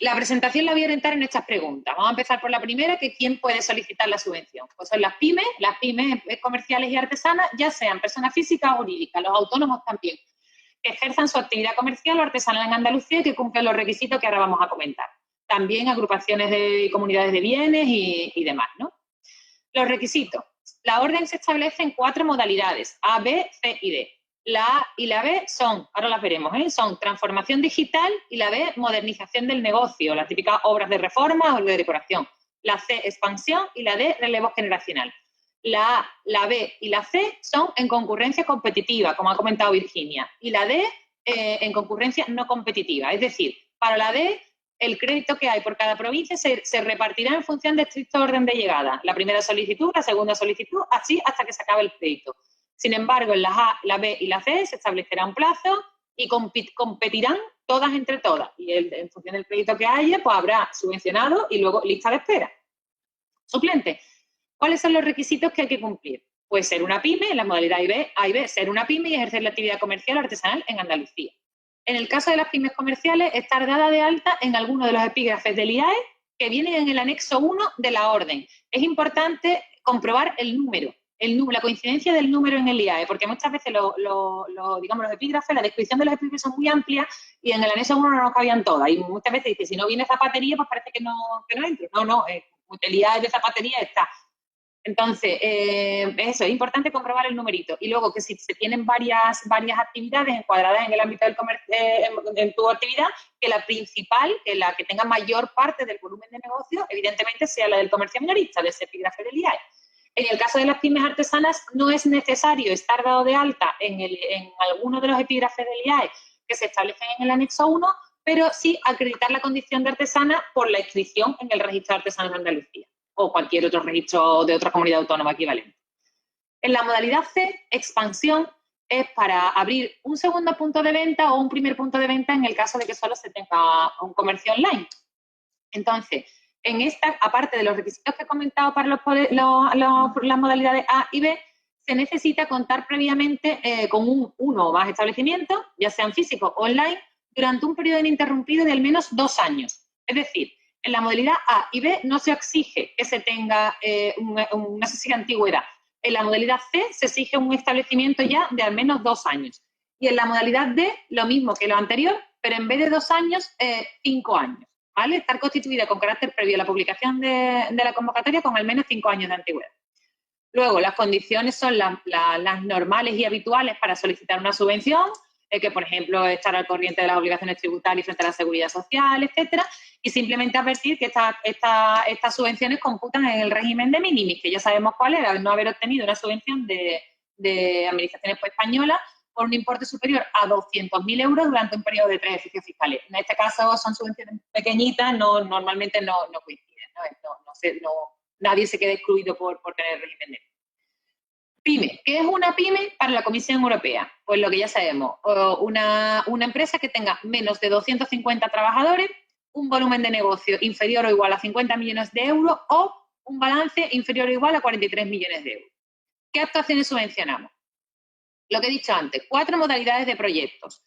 La presentación la voy a orientar en estas preguntas. Vamos a empezar por la primera, que ¿quién puede solicitar la subvención? Pues son las pymes comerciales y artesanas, ya sean personas físicas o jurídicas, los autónomos también, que ejerzan su actividad comercial o artesanal en Andalucía y que cumplen los requisitos que ahora vamos a comentar. También agrupaciones de comunidades de bienes y demás, ¿no? Los requisitos. La orden se establece en 4 modalidades, A, B, C y D. La A y la B son, ahora las veremos, son transformación digital y la B, modernización del negocio, las típicas obras de reforma o de decoración. La C, expansión y la D, relevo generacional. La A, la B y la C son en concurrencia competitiva, como ha comentado Virginia, y la D en concurrencia no competitiva. Es decir, para la D, el crédito que hay por cada provincia se repartirá en función de estricto orden de llegada. La primera solicitud, la segunda solicitud, así hasta que se acabe el crédito. Sin embargo, en las A, la B y la C se establecerá un plazo y competirán todas entre todas. Y en función del crédito que haya, pues habrá subvencionado y luego lista de espera. Suplente. ¿Cuáles son los requisitos que hay que cumplir? Pues ser una pyme, en la modalidad A y B, ser una pyme y ejercer la actividad comercial o artesanal en Andalucía. En el caso de las pymes comerciales, estar dada de alta en alguno de los epígrafes del IAE que vienen en el anexo 1 de la orden. Es importante comprobar el número, la coincidencia del número en el IAE, porque muchas veces digamos, los epígrafes, la descripción de los epígrafes son muy amplias y en el anexo 1 no nos cabían todas. Y muchas veces dice, si no viene zapatería, pues parece que no entro. No, el IAE de zapatería está. Entonces, eso, es importante comprobar el numerito. Y luego que si se tienen varias actividades encuadradas en el ámbito del comercio, en tu actividad, que la principal, que la que tenga mayor parte del volumen de negocio, evidentemente sea la del comercio minorista, de ese epígrafe del IAE. En el caso de las pymes artesanas, no es necesario estar dado de alta en alguno de los epígrafes del IAE que se establecen en el anexo 1, pero sí acreditar la condición de artesana por la inscripción en el registro de artesanos de Andalucía o cualquier otro registro de otra comunidad autónoma equivalente. En la modalidad C, expansión, es para abrir un segundo punto de venta o un primer punto de venta en el caso de que solo se tenga un comercio online. Entonces, en esta, aparte de los requisitos que he comentado para las modalidades A y B, se necesita contar previamente con uno o más establecimientos, ya sean físicos o online, durante un periodo ininterrumpido de al menos 2 años. Es decir, en la modalidad A y B no se exige que se tenga una antigüedad. En la modalidad C se exige un establecimiento ya de al menos 2 años. Y en la modalidad D, lo mismo que lo anterior, pero en vez de 2 años, 5 años. ¿Vale? Estar constituida con carácter previo a la publicación de la convocatoria con al menos 5 años de antigüedad. Luego, las condiciones son las normales y habituales para solicitar una subvención, que, por ejemplo, estar al corriente de las obligaciones tributarias frente a la seguridad social, etcétera, y simplemente advertir que estas subvenciones computan en el régimen de minimis, que ya sabemos cuál era, no haber obtenido una subvención de Administraciones españolas por un importe superior a 200.000 euros durante un periodo de 3 ejercicios fiscales. En este caso son subvenciones pequeñitas, normalmente no coinciden, nadie se queda excluido por tener régimen de pyme. ¿Qué es una pyme para la Comisión Europea? Pues lo que ya sabemos, una empresa que tenga menos de 250 trabajadores, un volumen de negocio inferior o igual a 50 millones de euros o un balance inferior o igual a 43 millones de euros. ¿Qué actuaciones subvencionamos? Lo que he dicho antes, 4 modalidades de proyectos.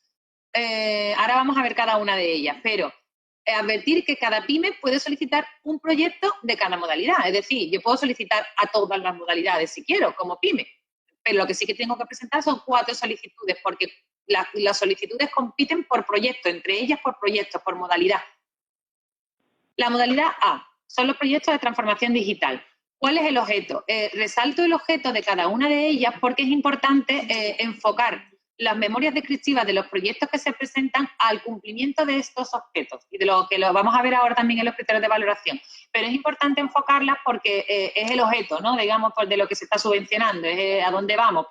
Ahora vamos a ver cada una de ellas, pero advertir que cada pyme puede solicitar un proyecto de cada modalidad. Es decir, yo puedo solicitar a todas las modalidades si quiero, como pyme, pero lo que sí que tengo que presentar son 4 solicitudes, porque las solicitudes compiten por proyecto, entre ellas por proyectos, por modalidad. La modalidad A son los proyectos de transformación digital. ¿Cuál es el objeto? Resalto el objeto de cada una de ellas porque es importante enfocar las memorias descriptivas de los proyectos que se presentan al cumplimiento de estos objetos y de lo que lo vamos a ver ahora también en los criterios de valoración. Pero es importante enfocarlas porque es el objeto, ¿no? Digamos, pues, de lo que se está subvencionando, es a dónde vamos,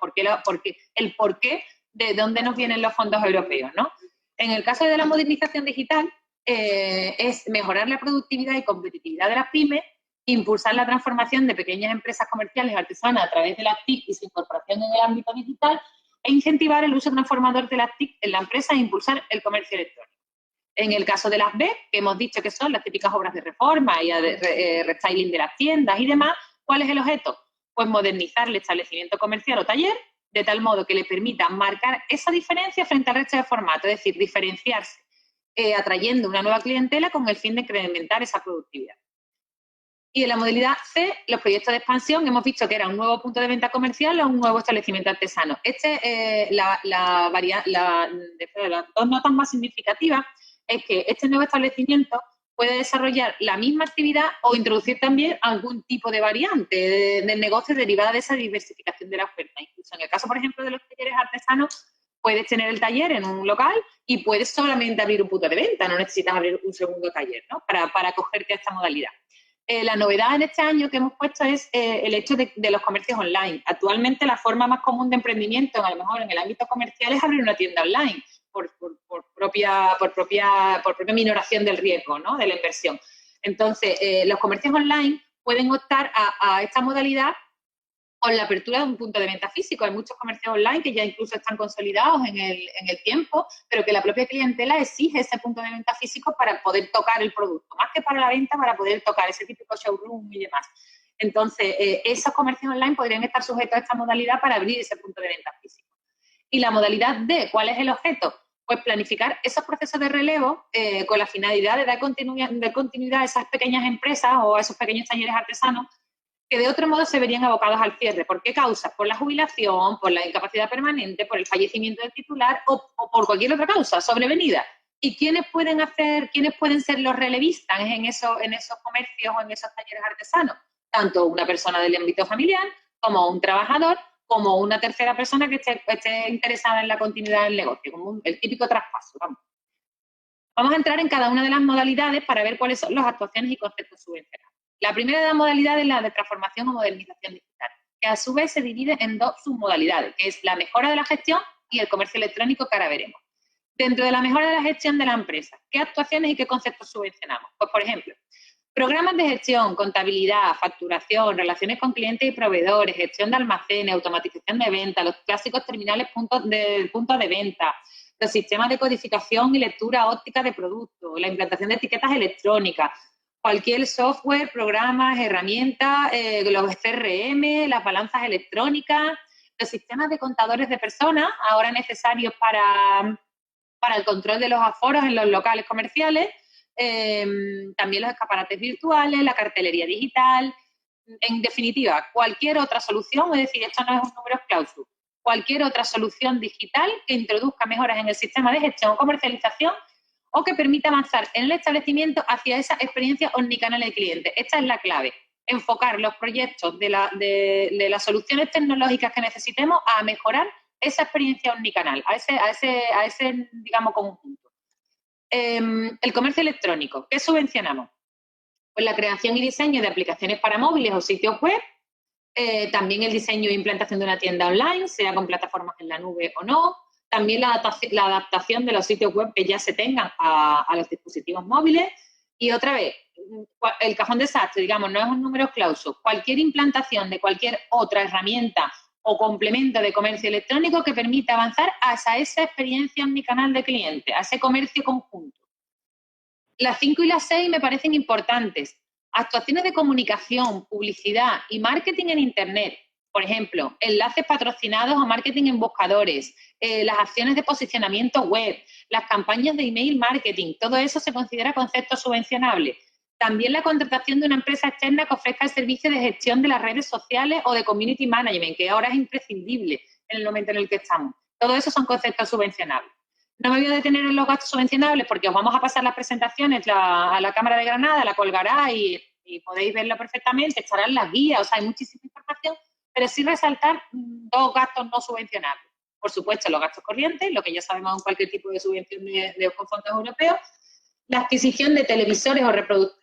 el porqué de dónde nos vienen los fondos europeos, ¿no? En el caso de la modernización digital, es mejorar la productividad y competitividad de las pymes, impulsar la transformación de pequeñas empresas comerciales artesanas a través de las TIC y su incorporación en el ámbito digital e incentivar el uso transformador de las TIC en la empresa e impulsar el comercio electrónico. En el caso de las B, que hemos dicho que son las típicas obras de reforma y restyling de las tiendas y demás, ¿cuál es el objeto? Pues modernizar el establecimiento comercial o taller de tal modo que le permita marcar esa diferencia frente al resto de formatos, es decir, diferenciarse atrayendo una nueva clientela con el fin de incrementar esa productividad. Y en la modalidad C, los proyectos de expansión, hemos visto que era un nuevo punto de venta comercial o un nuevo establecimiento artesano. Las dos notas más significativas es que este nuevo establecimiento puede desarrollar la misma actividad o introducir también algún tipo de variante del negocio derivada de esa diversificación de la oferta. Incluso en el caso, por ejemplo, de los talleres artesanos, puedes tener el taller en un local y puedes solamente abrir un punto de venta, no necesitas abrir un segundo taller, ¿no? Para acogerte a esta modalidad. La novedad en este año que hemos puesto es el hecho de los comercios online. Actualmente la forma más común de emprendimiento, a lo mejor en el ámbito comercial, es abrir una tienda online por propia minoración del riesgo, ¿no? De la inversión. Entonces, los comercios online pueden optar a esta modalidad con la apertura de un punto de venta físico. Hay muchos comercios online que ya incluso están consolidados en el tiempo, pero que la propia clientela exige ese punto de venta físico para poder tocar el producto, más que para la venta, para poder tocar ese típico showroom y demás. Entonces, esos comercios online podrían estar sujetos a esta modalidad para abrir ese punto de venta físico. Y la modalidad D, ¿cuál es el objeto? Pues planificar esos procesos de relevo con la finalidad de dar continuidad a esas pequeñas empresas o a esos pequeños talleres artesanos que de otro modo se verían abocados al cierre. ¿Por qué causas? Por la jubilación, por la incapacidad permanente, por el fallecimiento del titular o por cualquier otra causa sobrevenida. ¿Y quiénes pueden ser los relevistas en esos comercios o en esos talleres artesanos? Tanto una persona del ámbito familiar, como un trabajador, como una tercera persona que esté interesada en la continuidad del negocio, como el típico traspaso. Vamos a entrar en cada una de las modalidades para ver cuáles son las actuaciones y conceptos subvencionados. La primera de las modalidades es la de transformación o modernización digital, que a su vez se divide en dos submodalidades, que es la mejora de la gestión y el comercio electrónico, que ahora veremos. Dentro de la mejora de la gestión de la empresa, ¿qué actuaciones y qué conceptos subvencionamos? Pues, por ejemplo, programas de gestión, contabilidad, facturación, relaciones con clientes y proveedores, gestión de almacenes, automatización de ventas, los clásicos terminales puntos de venta, los sistemas de codificación y lectura óptica de productos, la implantación de etiquetas electrónicas, cualquier software, programas, herramientas, los CRM, las balanzas electrónicas, los sistemas de contadores de personas, ahora necesarios para el control de los aforos en los locales comerciales, también los escaparates virtuales, la cartelería digital, en definitiva, cualquier otra solución, es decir, esto no es un número clausus, cualquier otra solución digital que introduzca mejoras en el sistema de gestión o comercialización o que permita avanzar en el establecimiento hacia esa experiencia omnicanal del cliente. Esta es la clave, enfocar los proyectos de las soluciones tecnológicas que necesitemos a mejorar esa experiencia omnicanal, a ese digamos, conjunto. El comercio electrónico, ¿qué subvencionamos? Pues la creación y diseño de aplicaciones para móviles o sitios web, también el diseño e implantación de una tienda online, sea con plataformas en la nube o no, también la adaptación de los sitios web que ya se tengan a los dispositivos móviles y otra vez, el cajón desastre, digamos, no es un número clausus, cualquier implantación de cualquier otra herramienta o complemento de comercio electrónico que permita avanzar hacia esa experiencia omnicanal de cliente, a ese comercio conjunto. Las 5 y las 6 me parecen importantes. Actuaciones de comunicación, publicidad y marketing en Internet. Por ejemplo, enlaces patrocinados o marketing en buscadores, las acciones de posicionamiento web, las campañas de email marketing, todo eso se considera concepto subvencionable. También la contratación de una empresa externa que ofrezca el servicio de gestión de las redes sociales o de community management, que ahora es imprescindible en el momento en el que estamos. Todo eso son conceptos subvencionables. No me voy a detener en los gastos subvencionables porque os vamos a pasar las presentaciones a la Cámara de Granada, la colgará y podéis verlo perfectamente, estarán las guías, o sea, hay muchísima información, pero sí resaltar dos gastos no subvencionables. Por supuesto, los gastos corrientes, lo que ya sabemos en cualquier tipo de subvención de fondos europeos, la adquisición de televisores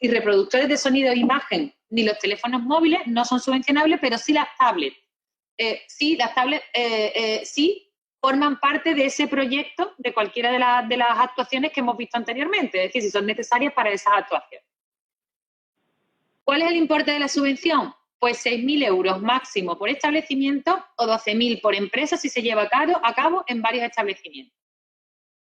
y reproductores de sonido e imagen, ni los teléfonos móviles no son subvencionables, pero sí las tablets. Las tablets sí forman parte de ese proyecto de cualquiera de las actuaciones que hemos visto anteriormente, es decir, si son necesarias para esas actuaciones. ¿Cuál es el importe de la subvención? Pues 6.000 euros máximo por establecimiento o 12.000 por empresa si se lleva a cabo en varios establecimientos.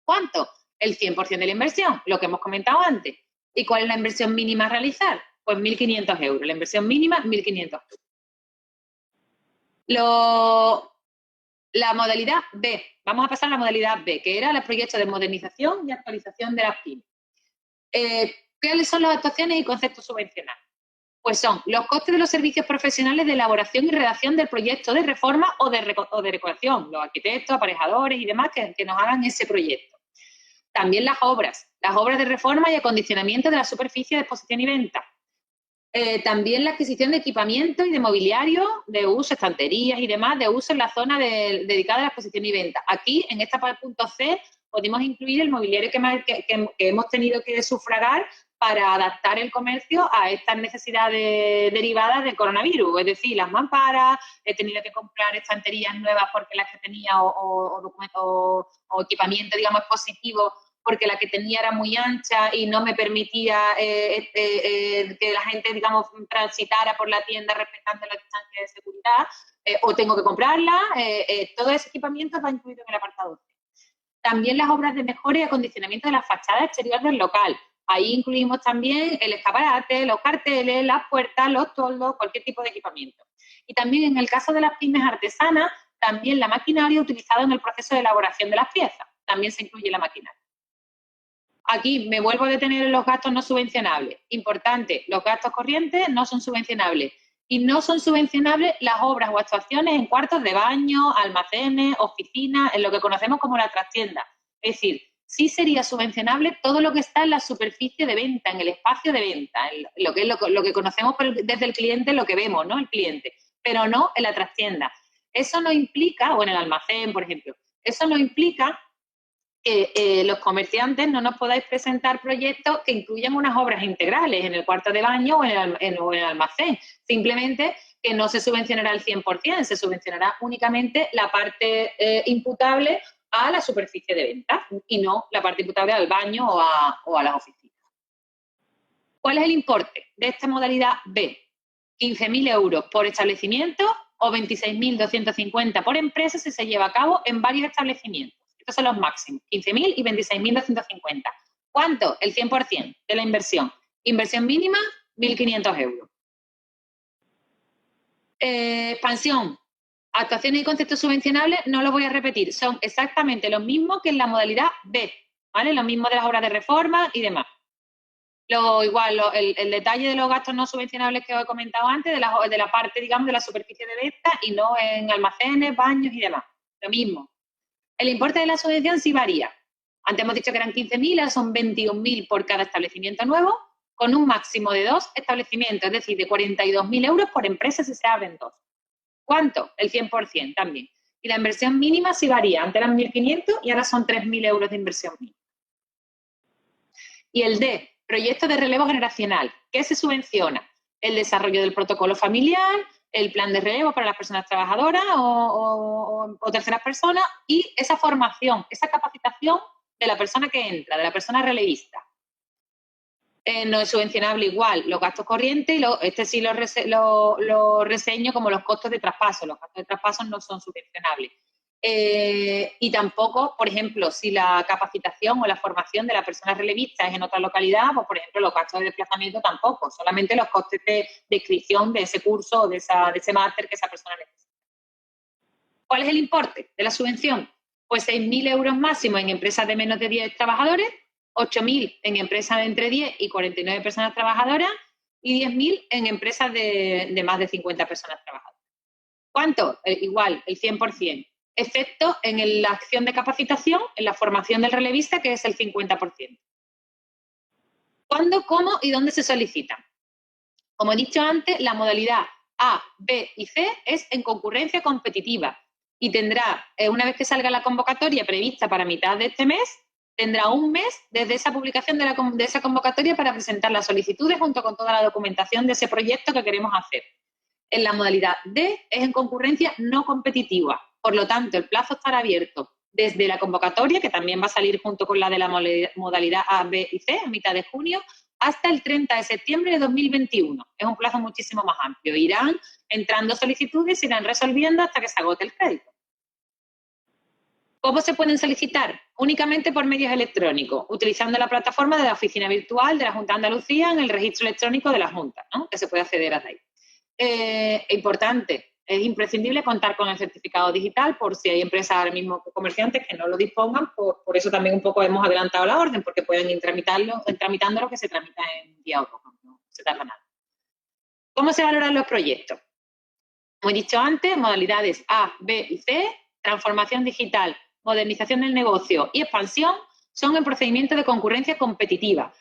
¿Cuánto? El 100% de la inversión, lo que hemos comentado antes. ¿Y cuál es la inversión mínima a realizar? Pues 1.500 euros. La inversión mínima, 1.500 euros. La modalidad B. Vamos a pasar a la modalidad B, que era el proyecto de modernización y actualización de las pymes. ¿Cuáles son las actuaciones y conceptos subvencionados? Pues son los costes de los servicios profesionales de elaboración y redacción del proyecto de reforma o de decoración, los arquitectos, aparejadores y demás que nos hagan ese proyecto. También las obras de reforma y acondicionamiento de la superficie de exposición y venta. También la adquisición de equipamiento y de mobiliario de uso, estanterías y demás, de uso en la zona dedicada a la exposición y venta. Aquí, en esta punto C, podemos incluir el mobiliario que hemos tenido que sufragar para adaptar el comercio a estas necesidades derivadas del coronavirus. Es decir, las mamparas, he tenido que comprar estanterías nuevas porque las que tenía o equipamiento, digamos, expositivo, porque la que tenía era muy ancha y no me permitía que la gente, digamos, transitara por la tienda respetando la distancia de seguridad, o tengo que comprarla. Todo ese equipamiento va incluido en el apartado C. También las obras de mejora y acondicionamiento de la fachada exterior del local. Ahí incluimos también el escaparate, los carteles, las puertas, los toldos, cualquier tipo de equipamiento. Y también en el caso de las pymes artesanas, también la maquinaria utilizada en el proceso de elaboración de las piezas. También se incluye la maquinaria. Aquí me vuelvo a detener en los gastos no subvencionables. Importante, los gastos corrientes no son subvencionables. Y no son subvencionables las obras o actuaciones en cuartos de baño, almacenes, oficinas, en lo que conocemos como la trastienda. Es decir, sí sería subvencionable todo lo que está en la superficie de venta, en el espacio de venta, lo que conocemos desde el cliente, lo que vemos, ¿no? El cliente, pero no en la trastienda. Eso no implica, o en el almacén, por ejemplo, eso no implica que los comerciantes no nos podáis presentar proyectos que incluyan unas obras integrales en el cuarto de baño o en el almacén. Simplemente que no se subvencionará el 100%, se subvencionará únicamente la parte imputable a la superficie de venta y no la parte imputable al baño o a las oficinas. ¿Cuál es el importe de esta modalidad B? 15.000 euros por establecimiento o 26.250 por empresa si se lleva a cabo en varios establecimientos. Estos son los máximos, 15.000 y 26.250. ¿Cuánto? El 100% de la inversión. Inversión mínima, 1.500 euros. Expansión. Actuaciones y conceptos subvencionables, no los voy a repetir. Son exactamente los mismos que en la modalidad B, ¿vale? Lo mismo de las obras de reforma y demás. El detalle de los gastos no subvencionables que os he comentado antes, de la parte, digamos, de la superficie de venta y no en almacenes, baños y demás. Lo mismo. El importe de la subvención sí varía. Antes hemos dicho que eran 15.000, ahora son 21.000 por cada establecimiento nuevo, con un máximo de 2 establecimientos, es decir, de 42.000 euros por empresa si se abren 2. ¿Cuánto? El 100% también. Y la inversión mínima sí varía. Antes eran 1.500 y ahora son 3.000 euros de inversión mínima. Y el D, proyecto de relevo generacional. ¿Qué se subvenciona? El desarrollo del protocolo familiar, el plan de relevo para las personas trabajadoras o terceras personas y esa formación, esa capacitación de la persona que entra, de la persona relevista. No es subvencionable igual los gastos corrientes y este sí lo reseño como los costos de traspaso. Los gastos de traspaso no son subvencionables. Y tampoco, por ejemplo, si la capacitación o la formación de la persona relevista es en otra localidad, pues, por ejemplo, los gastos de desplazamiento tampoco, solamente los costes de inscripción de ese curso o de ese máster que esa persona necesita. ¿Cuál es el importe de la subvención? Pues 6.000 euros máximo en empresas de menos de 10 trabajadores, 8.000 en empresas de entre 10 y 49 personas trabajadoras y 10.000 en empresas de más de 50 personas trabajadoras. ¿Cuánto? Igual, el 100%. Excepto en la acción de capacitación, en la formación del relevista, que es el 50%. ¿Cuándo, cómo y dónde se solicitan? Como he dicho antes, la modalidad A, B y C es en concurrencia competitiva y tendrá, una vez que salga la convocatoria prevista para mitad de este mes, tendrá un mes desde esa publicación de esa convocatoria para presentar las solicitudes junto con toda la documentación de ese proyecto que queremos hacer. En la modalidad D es en concurrencia no competitiva. Por lo tanto, el plazo estará abierto desde la convocatoria, que también va a salir junto con la de la modalidad A, B y C, a mitad de junio, hasta el 30 de septiembre de 2021. Es un plazo muchísimo más amplio. Irán entrando solicitudes, se irán resolviendo hasta que se agote el crédito. ¿Cómo se pueden solicitar? Únicamente por medios electrónicos, utilizando la plataforma de la oficina virtual de la Junta de Andalucía en el registro electrónico de la Junta, ¿no? Que se puede acceder a ahí. Importante, Es imprescindible contar con el certificado digital por si hay empresas ahora mismo comerciantes que no lo dispongan, por eso también un poco hemos adelantado la orden, porque pueden ir tramitando lo que se tramita en un día o dos, no se tarda nada. ¿Cómo se valoran los proyectos? Como he dicho antes, modalidades A, B y C, transformación digital, modernización del negocio y expansión, son en procedimiento de concurrencia competitiva.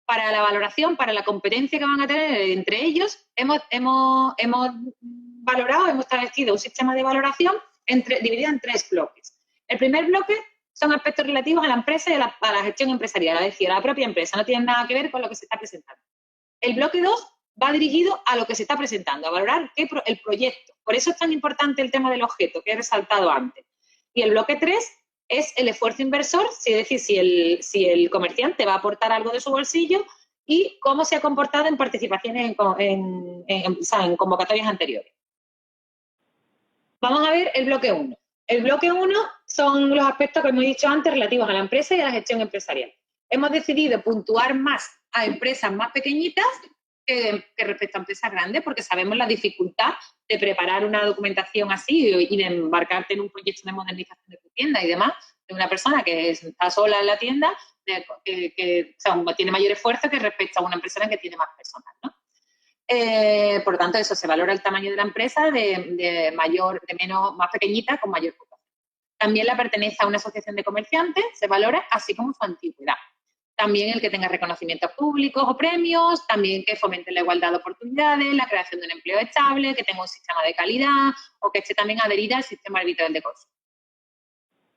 Para la valoración, para la competencia que van a tener entre ellos, hemos valorado, hemos establecido un sistema de valoración dividido en 3 bloques. El primer bloque son aspectos relativos a la empresa y a la gestión empresarial, es decir, a la propia empresa, no tienen nada que ver con lo que se está presentando. El bloque 2 va dirigido a lo que se está presentando, a valorar el proyecto. Por eso es tan importante el tema del objeto, que he resaltado antes. Y el bloque 3 es el esfuerzo inversor, es decir, si el comerciante va a aportar algo de su bolsillo y cómo se ha comportado en participaciones en convocatorias anteriores. Vamos a ver el bloque 1. El bloque 1 son los aspectos que hemos dicho antes relativos a la empresa y a la gestión empresarial. Hemos decidido puntuar más a empresas más pequeñitas que respecto a empresas grandes, porque sabemos la dificultad de preparar una documentación así y de embarcarte en un proyecto de modernización de tu tienda y demás, de una persona que está sola en la tienda, que tiene mayor esfuerzo que respecto a una empresa que tiene más personal, ¿no? Por lo tanto, eso se valora el tamaño de la empresa más pequeñita con mayor ocupación. También la pertenencia a una asociación de comerciantes se valora, así como su antigüedad. También el que tenga reconocimientos públicos o premios, también que fomente la igualdad de oportunidades, la creación de un empleo estable, que tenga un sistema de calidad o que esté también adherida al sistema arbitral de consumo.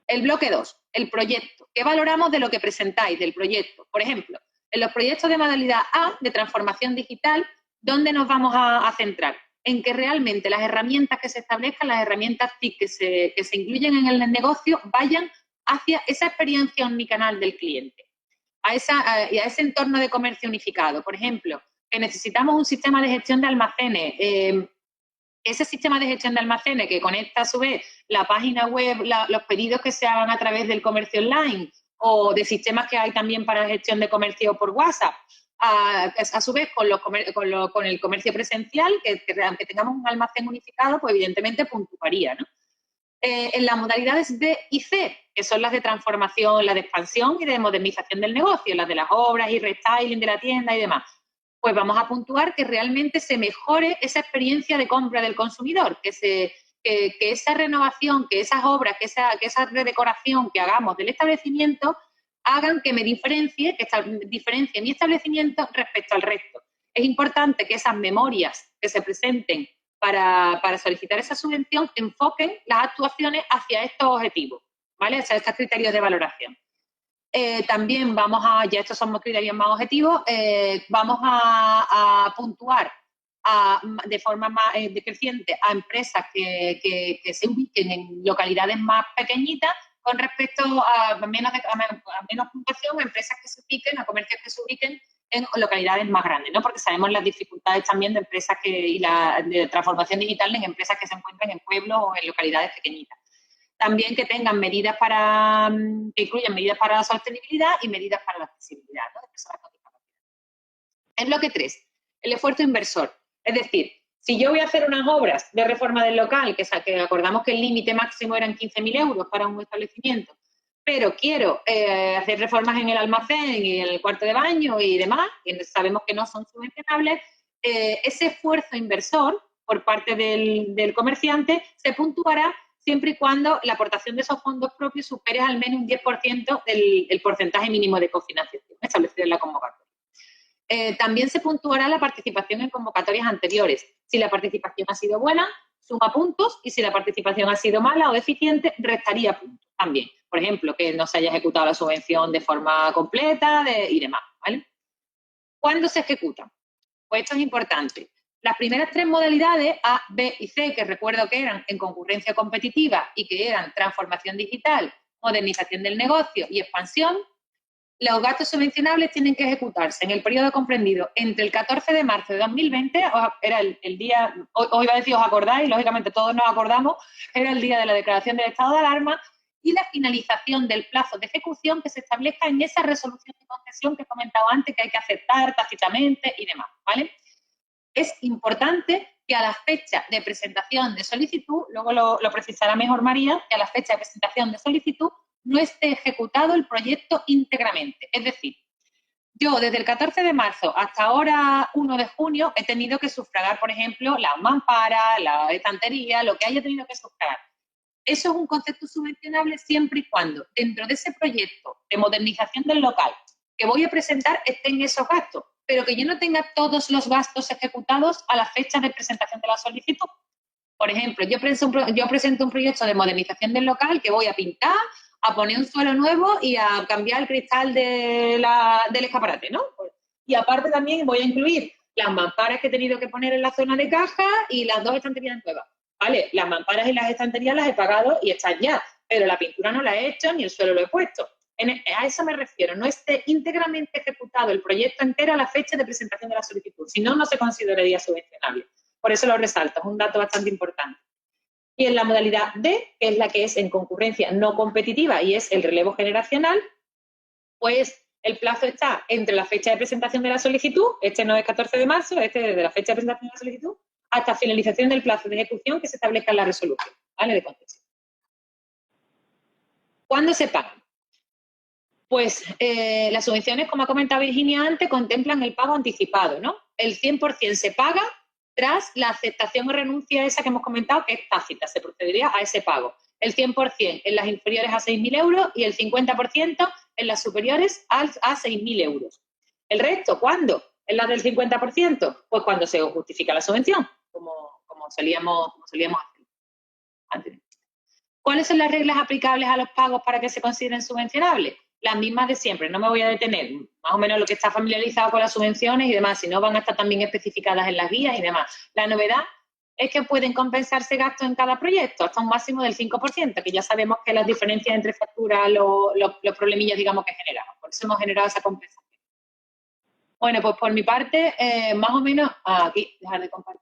El bloque 2, el proyecto. ¿Qué valoramos de lo que presentáis, del proyecto? Por ejemplo, en los proyectos de modalidad A, de transformación digital, ¿dónde nos vamos a centrar? En que realmente las herramientas que se establezcan, las herramientas TIC que se incluyen en el negocio, vayan hacia esa experiencia omnicanal del cliente. A ese entorno de comercio unificado. Por ejemplo, que necesitamos un sistema de gestión de almacenes. Ese sistema de gestión de almacenes que conecta a su vez la página web, los pedidos que se hagan a través del comercio online o de sistemas que hay también para gestión de comercio por WhatsApp, a su vez con el comercio presencial, que tengamos un almacén unificado, pues evidentemente puntuaría, ¿no? En las modalidades B y C, que son las de transformación, las de expansión y de modernización del negocio, las de las obras y restyling de la tienda y demás, pues vamos a puntuar que realmente se mejore esa experiencia de compra del consumidor, que esa renovación, que esas obras, que esa redecoración que hagamos del establecimiento hagan que me diferencie mi establecimiento respecto al resto. Es importante que esas memorias que se presenten para solicitar esa subvención enfoquen las actuaciones hacia estos objetivos, ¿vale? Hacia estos criterios de valoración. También ya estos son criterios más objetivos, vamos a puntuar de forma más decreciente a empresas que se ubiquen en localidades más pequeñitas con respecto a menos puntuación a empresas que se ubiquen, a comercios que se ubiquen en localidades más grandes, ¿no? Porque sabemos las dificultades también de empresas de transformación digital en empresas que se encuentran en pueblos o en localidades pequeñitas. También que tengan medidas que incluyan medidas para la sostenibilidad y medidas para la accesibilidad, ¿no? De personas con discapacidad. En bloque 3, el esfuerzo inversor. Es decir, si yo voy a hacer unas obras de reforma del local, que acordamos que el límite máximo eran 15.000 euros para un establecimiento, pero quiero hacer reformas en el almacén y en el cuarto de baño y demás, que sabemos que no son subvencionables, ese esfuerzo inversor por parte del comerciante se puntuará siempre y cuando la aportación de esos fondos propios supere al menos un 10% del porcentaje mínimo de cofinanciación establecido en la convocatoria. También se puntuará la participación en convocatorias anteriores. Si la participación ha sido buena, suma puntos, y si la participación ha sido mala o deficiente, restaría puntos también. Por ejemplo, que no se haya ejecutado la subvención de forma completa y demás, ¿vale? ¿Cuándo se ejecuta? Pues esto es importante. Las primeras 3 modalidades, A, B y C, que recuerdo que eran en concurrencia competitiva y que eran transformación digital, modernización del negocio y expansión, los gastos subvencionables tienen que ejecutarse en el periodo comprendido entre el 14 de marzo de 2020, era el día, os iba a decir, os acordáis, lógicamente todos nos acordamos, era el día de la declaración del estado de alarma, y la finalización del plazo de ejecución que se establezca en esa resolución de concesión que he comentado antes, que hay que aceptar tácitamente y demás, ¿vale? Es importante que a la fecha de presentación de solicitud, luego lo precisará mejor María, que a la fecha de presentación de solicitud no esté ejecutado el proyecto íntegramente. Es decir, yo desde el 14 de marzo hasta ahora 1 de junio he tenido que sufragar, por ejemplo, las mamparas, la estantería, lo que haya tenido que sufragar. Eso es un concepto subvencionable siempre y cuando dentro de ese proyecto de modernización del local que voy a presentar estén esos gastos, pero que yo no tenga todos los gastos ejecutados a la fecha de presentación de la solicitud. Por ejemplo, yo presento un proyecto de modernización del local que voy a pintar, a poner un suelo nuevo y a cambiar el cristal del escaparate, ¿no? Y aparte también voy a incluir las mamparas que he tenido que poner en la zona de caja y las 2 estanterías nuevas. ¿Vale? Las mamparas y las estanterías las he pagado y están ya, pero la pintura no la he hecho ni el suelo lo he puesto. A eso me refiero, no esté íntegramente ejecutado el proyecto entero a la fecha de presentación de la solicitud, si no, no se consideraría subvencionable. Por eso lo resalto, es un dato bastante importante. Y en la modalidad D, que es la que es en concurrencia no competitiva y es el relevo generacional, pues el plazo está entre la fecha de presentación de la solicitud, este no es 14 de marzo, este es desde la fecha de presentación de la solicitud, hasta finalización del plazo de ejecución que se establezca en la resolución, ¿vale? De concesión. ¿Cuándo se pagan? Pues las subvenciones, como ha comentado Virginia antes, contemplan el pago anticipado, ¿no? El 100% se paga tras la aceptación o renuncia esa que hemos comentado, que es tácita, se procedería a ese pago. El 100% en las inferiores a 6.000 euros y el 50% en las superiores a 6.000 euros. ¿El resto cuándo? ¿En las del 50%? Pues cuando se justifica la subvención, como solíamos hacer antes. ¿Cuáles son las reglas aplicables a los pagos para que se consideren subvencionables? Las mismas de siempre, no me voy a detener, más o menos lo que está familiarizado con las subvenciones y demás, si no van a estar también especificadas en las guías y demás. La novedad es que pueden compensarse gastos en cada proyecto hasta un máximo del 5%, que ya sabemos que las diferencias entre facturas, los problemillas, digamos, que generamos. Por eso hemos generado esa compensación. Bueno, pues por mi parte, más o menos, aquí, dejar de compartir.